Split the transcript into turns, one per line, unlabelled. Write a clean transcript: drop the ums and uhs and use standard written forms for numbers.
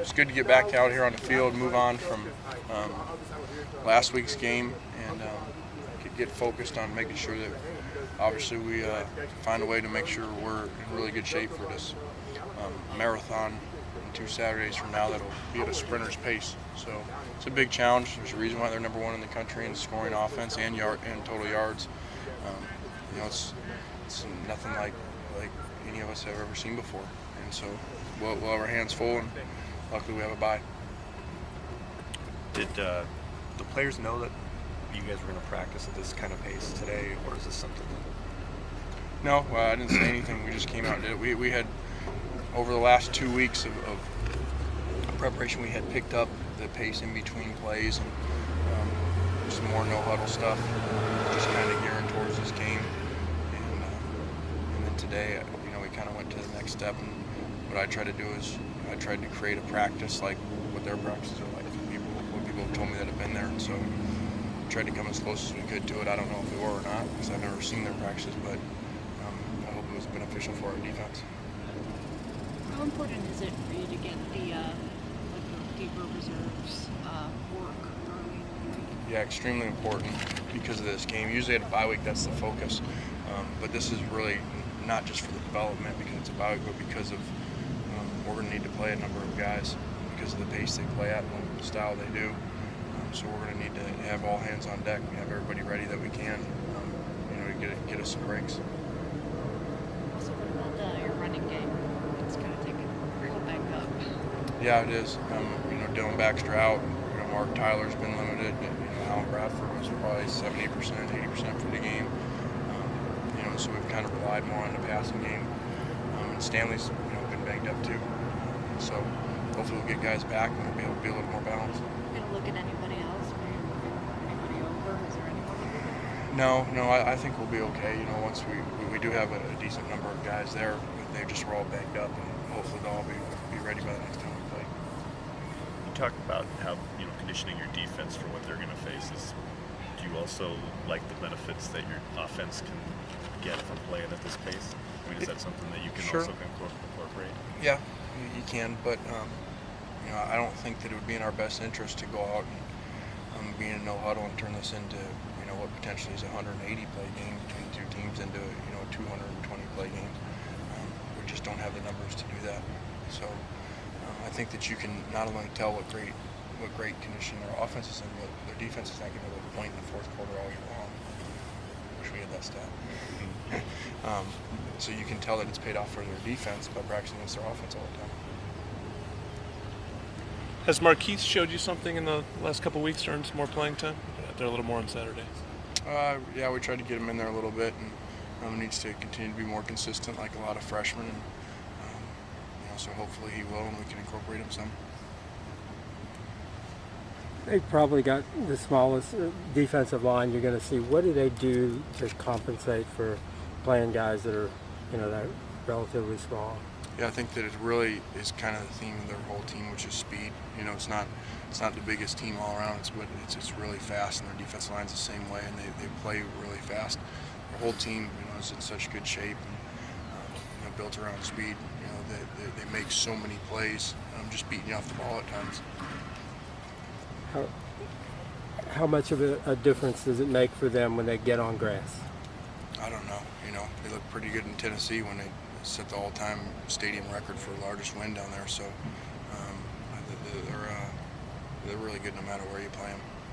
it's good to get back out here on the field, move on from last week's game, and get focused on making sure that obviously we find a way to make sure we're in really good shape for this marathon in 2 Saturdays from now that'll be at a sprinter's pace. So it's a big challenge. There's a reason why they're #1 in the country in scoring offense and total yards. It's nothing like any of us have ever seen before, and so we'll have our hands full, and luckily we have a bye.
Did the players know that you guys were going to practice at this kind of pace today, or is this something that...
No, I didn't say anything. We just came out and did it. We had, over the last 2 weeks of preparation, we had picked up the pace in between plays and some more no-huddle stuff, just kind of gearing towards this game. And then today, we kind of went to the next step. And what I tried to do is I tried to create a practice like what their practices are like. What people have told me that have been there, and so tried to come as close as we could to it. I don't know if we were or not because I've never seen their practices, but I hope it was beneficial for our defense.
How important is it for you to get the deeper reserves work early in the week?
Yeah, extremely important because of this game. Usually at a bye week, that's the focus, but this is really not just for the development because it's a bye week, but because of we're going to need to play a number of guys because of the pace they play at and the style they do. So we're going to need to have all hands on deck and have everybody ready that we can, to get us some breaks.
Also, what about your running game? It's kind of taken a little back up.
Yeah, it is. Dylan Baxter out. Mark Tyler's been limited. Alan Bradford was probably 70%, 80% for the game. So we've kind of relied more on the passing game. And Stanley's been banged up too. So hopefully we'll get guys back and we'll be able to be a little more balanced.
Going to look at anybody else? Maybe anybody over? Is there anyone?
No. I think we'll be okay. Once we do have a decent number of guys there, they just were all banged up, and hopefully they'll all be ready by the next time we play.
You talked about how conditioning your defense for what they're going to face is. Do you also like the benefits that your offense can get from playing at this pace? Is that something that you can
Sure.
also incorporate?
Yeah, you can, but I don't think that it would be in our best interest to go out and be in a no huddle and turn this into what potentially is a 180 play game between the two teams into a 220 play game. We just don't have the numbers to do that. So I think that you can not only tell what great condition their offense is in, but their defense is not going to be able to point in the fourth quarter all year long. Wish we had that stat. So you can tell that it's paid off for their defense by practicing against their offense all the time.
Has Marquise showed you something in the last couple of weeks, earned some more playing time? They're a little more on Saturday.
Yeah, we tried to get him in there a little bit, and needs to continue to be more consistent like a lot of freshmen. And so hopefully he will, and we can incorporate him some.
They've probably got the smallest defensive line you're going to see. What do they do to compensate for playing guys that are, that relatively small?
Yeah, I think that it really is kind of the theme of their whole team, which is speed. It's not the biggest team all around. It's really fast, and their defensive line's the same way, and they play really fast. The whole team, is in such good shape and built around speed. They make so many plays, just beating you off the ball at times.
How much of a difference does it make for them when they get on grass?
I don't know. They look pretty good in Tennessee when they set the all-time stadium record for largest win down there. So they're really good no matter where you play them.